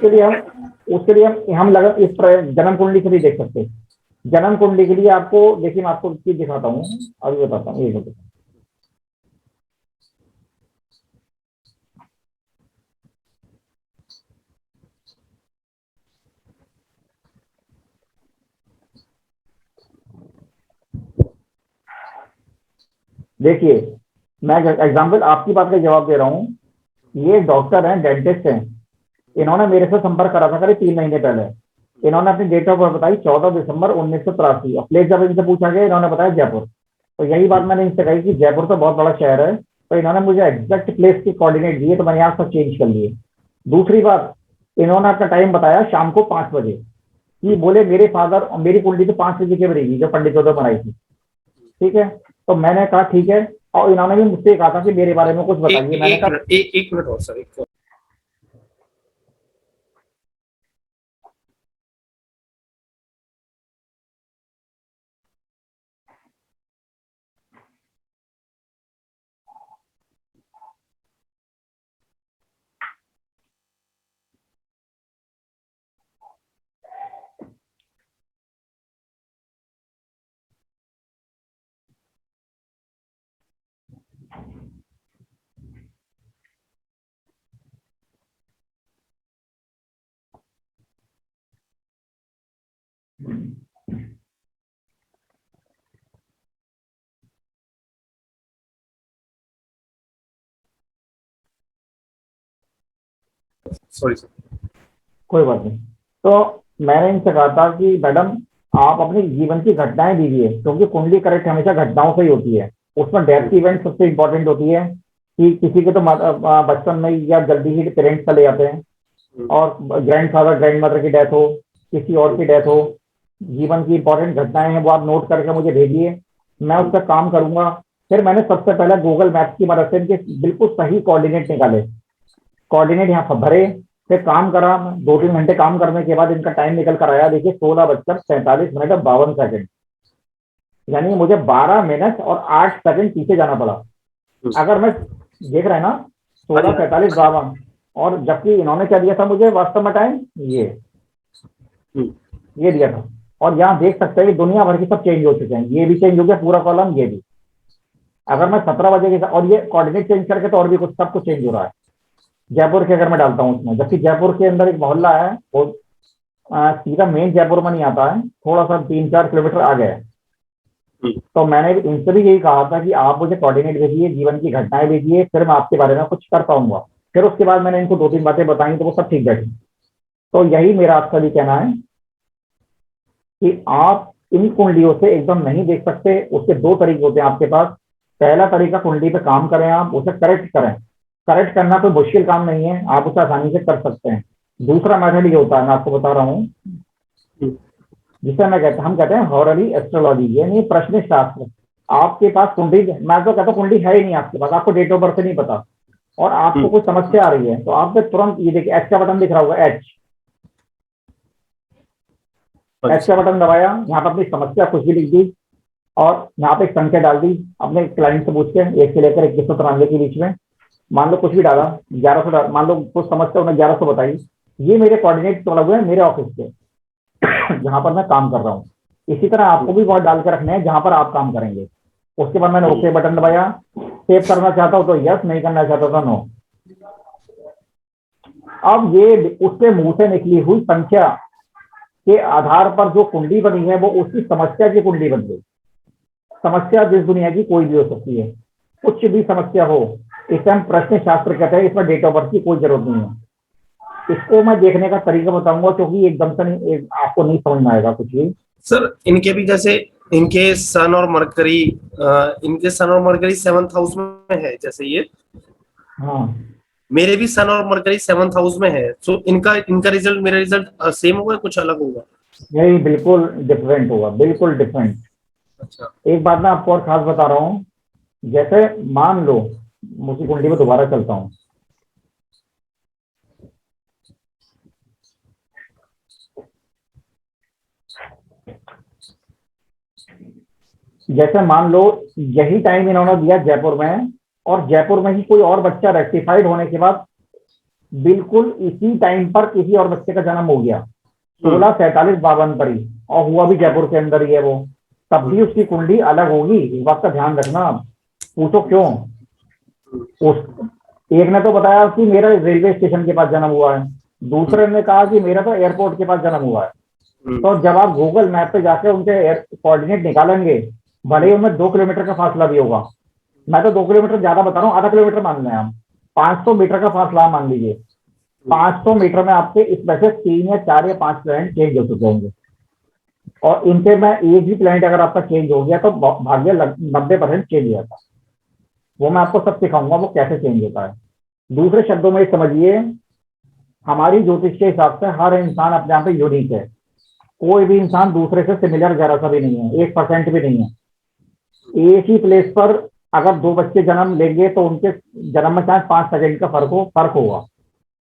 उसके लिए हम लगा इस जन्म कुंडली से भी देख सकते हैं। जन्म कुंडली के लिए आपको देखिए, मैं आपको चीज दिखाता हूँ, अभी बताता हूँ, ये देखो। देखिए, मैं एग्जाम्पल आपकी बात का जवाब दे रहा हूँ। ये डॉक्टर हैं, डेंटिस्ट हैं, इन्होंने मेरे से संपर्क करा था करीब 3 महीने पहले। इन्होंने अपनी डेट ऑफ बर्थ बताई 14 दिसंबर 1983, और प्लेस जब इनसे पूछा गया इन्होंने बताया जयपुर। तो यही बात मैंने इनसे कही कि जयपुर तो बहुत बड़ा शहर है, तो इन्होंने मुझे एग्जैक्ट प्लेस के कोऑर्डिनेट दिए, तो मैंने यहाँ सब चेंज कर लिए। दूसरी बात, इन्होंने अपना टाइम बताया शाम को 5 बजे, कि बोले मेरे फादर और मेरी कुंडली तो 5 बजे के बनेगी जो पंडित चौधरी बनाई थी, ठीक है। तो मैंने कहा ठीक है, और इन्होंने भी मुझसे कहा था कि मेरे बारे में कुछ बताइए। मैंने कहा एक मिनट और सर, एक सॉरी सर। कोई बात नहीं। तो मैंने इनसे कहा था कि मैडम, आप अपनी जीवन की घटनाएं दीजिए, क्योंकि कुंडली करेक्ट हमेशा घटनाओं से ही होती है। उसमें डेथ की इवेंट सबसे इंपॉर्टेंट होती है, कि किसी के तो बचपन में या जल्दी ही पेरेंट्स चले जाते हैं, और ग्रैंड फादर ग्रैंड मदर की डेथ हो, किसी और की डेथ हो। जीवन की इंपॉर्टेंट घटनाएं हैं, वो आप नोट करके मुझे भेजिए, मैं उस पर काम करूंगा। फिर मैंने सबसे पहले गूगल मैप्स की मदद से इनके बिल्कुल सही कोऑर्डिनेट निकाले, कोऑर्डिनेट यहाँ पर भरे, फिर काम करा। 2-3 घंटे काम करने के बाद इनका टाइम निकल कर आया, देखिए 16 बजकर 47 मिनट और 52 सेकंड, यानी मुझे 12 मिनट और 8 सेकंड पीछे जाना पड़ा। अगर मैं देख रहे हैं ना, 16:45 52, और जबकि इन्होंने क्या दिया था मुझे वास्तव में टाइम, ये ये दिया था। और यहाँ देख सकते हैं कि दुनिया भर के सब चेंज हो चुके हैं, ये भी चेंज हो गया पूरा कॉलम, ये भी। अगर मैं 17 बजे के, और ये कोऑर्डिनेट चेंज करके तो और भी कुछ सब कुछ चेंज हो रहा है। जयपुर के अगर मैं डालता हूँ उसमें, जबकि जयपुर के अंदर एक मोहल्ला है, वो सीधा मेन जयपुर में नहीं आता है, थोड़ा सा 3-4 किलोमीटर आगे है। तो मैंने इनसे भी यही कहा था कि आप मुझे कोऑर्डिनेट भेजिए, जीवन की घटनाएं भेजिए, फिर मैं आपके बारे में कुछ कर पाऊंगा। फिर उसके बाद मैंने इनको 2-3 बातें बताई, तो वो सब ठीक बैठी। तो यही मेरा आपका भी कहना है कि आप इन कुंडलियों से एकदम नहीं देख सकते। उसके दो तरीके होते हैं आपके पास। पहला तरीका, कुंडली पे काम करें, आप उसे करेक्ट करें। करेक्ट करना कोई मुश्किल काम नहीं है, आप उसे आसानी से कर सकते हैं। दूसरा मेथड ये होता है, मैं आपको बता रहा हूँ, जिसे हम कहते हैं हॉररी एस्ट्रोलॉजी, यानी प्रश्न शास्त्र। आपके पास कुंडली, मैं तो कहता हूँ कुंडली है ही नहीं आपके पास, आपको डेट ऑफ बर्थ नहीं पता, और आपको कुछ समस्या आ रही है, तो आप तुरंत ये देखिए एच का बटन दिख रहा होगा, एच का बटन दबाया, यहाँ पर अपनी समस्या कुछ भी लिख दी, और यहाँ पे एक संख्या डाल दी अपने क्लाइंट से पूछ के, 1 से लेकर 2193 के बीच में, मान लो कुछ भी डाला, 1100 मान लो कुछ समस्या उन्हें 1100 बताई। ये मेरे कोऑर्डिनेट तो लगे हैं मेरे ऑफिस के, जहां पर मैं काम कर रहा हूँ। इसी तरह आपको भी बहुत डाल के रखने हैं जहां पर आप काम करेंगे। उसके बाद मैंने ओके बटन दबाया, सेव करना चाहता हूं तो यस, नहीं करना चाहता था नो। अब ये उसके मुंह से निकली हुई संख्या के आधार पर जो कुंडली बनी है वो उसकी समस्या की कुंडली बन गई। समस्या जिस दुनिया की कोई भी हो सकती है, कुछ भी समस्या हो, इसे हम प्रश्न शास्त्र कहते हैं, इसमें डेट ऑफ बर्थ की कोई जरूरत नहीं है। इसको मैं देखने का तरीका बताऊंगा क्योंकि एकदम से नहीं, आपको नहीं समझ में आएगा कुछ भी। सर इनके भी जैसे इनके सन और मरकरी, इनके सन और मरकरी 7th हाउस में है जैसे ये, हाँ मेरे भी सन और मरकरी 7th हाउस में है। सो इनका इनका रिजल्ट मेरा रिजल्ट सेम होगा, कुछ अलग होगा? यही बिल्कुल डिफरेंट होगा, बिल्कुल डिफरेंट। अच्छा। एक बात मैं आपको और खास बता रहा हूँ, जैसे मान लो, उसी कुंडली में दोबारा चलता हूँ। जैसे मान लो यही टाइम इन्होंने दिया जयपुर में, और जयपुर में ही कोई और बच्चा रेक्टिफाइड होने के बाद बिल्कुल इसी टाइम पर किसी और बच्चे का जन्म हो गया, 1647-52 पर ही, और हुआ भी जयपुर के अंदर ही है वो, तब भी उसकी कुंडली अलग होगी। इस बात का ध्यान रखना आप। पूछो क्यों? उस एक ने तो बताया कि मेरा रेलवे स्टेशन के पास जन्म हुआ है, दूसरे ने कहा कि मेरा तो एयरपोर्ट के पास जन्म हुआ है। तो जब आप गूगल मैप पे जाके उनके कोऑर्डिनेट निकालेंगे, भले ही उनमें 2 किलोमीटर का फासला भी होगा, मैं तो 2 किलोमीटर ज्यादा बता रहा हूँ, आधा किलोमीटर मान लें हम, 500 मीटर का फासला मान लीजिए, 500 मीटर में आपके इस वैसे 3 या 4 या 5 प्लैनेट चेंज हो चुके होंगे, और इनसे मैं एक भी प्लैनेट अगर आपका चेंज हो गया तो भाग्य 90% चेंज हो जाता है। वो मैं आपको सब सिखाऊंगा वो कैसे चेंज होता है। दूसरे शब्दों में समझिए, हमारी ज्योतिष के हिसाब से हर इंसान अपने आप में यूनिक है, कोई भी इंसान दूसरे से सिमिलर जरा सा भी नहीं है, 1% भी नहीं है। एक ही प्लेस पर अगर दो बच्चे जन्म लेंगे तो उनके जन्म में चाहे 5 सेकंड का फर्क होगा।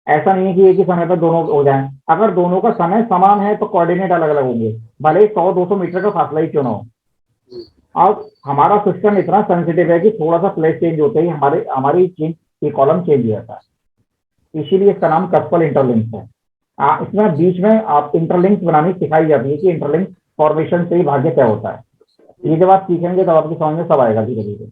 ऐसा नहीं है कि एक ही समय पर दोनों हो जाएं। अगर दोनों का समय समान है तो कोऑर्डिनेट अलग अलग होंगे, भले ही 100-200 मीटर का फासला ही क्यों ना हो। अब हमारा सिस्टम इतना सेंसिटिव है कि थोड़ा सा प्लेस चेंज होते ही हमारी चेंज ये कॉलम चेंज हो जाता है। इसीलिए इसका नाम कस्पल इंटरलिंक है। इसमें बीच में आप इंटरलिंक बनानी सिखाई जाती है कि इंटरलिंक फॉर्मेशन से ही भाग्य तय होता है। ये जब आप सीखेंगे तब आपकी समझ में सब आएगा धीरे धीरे।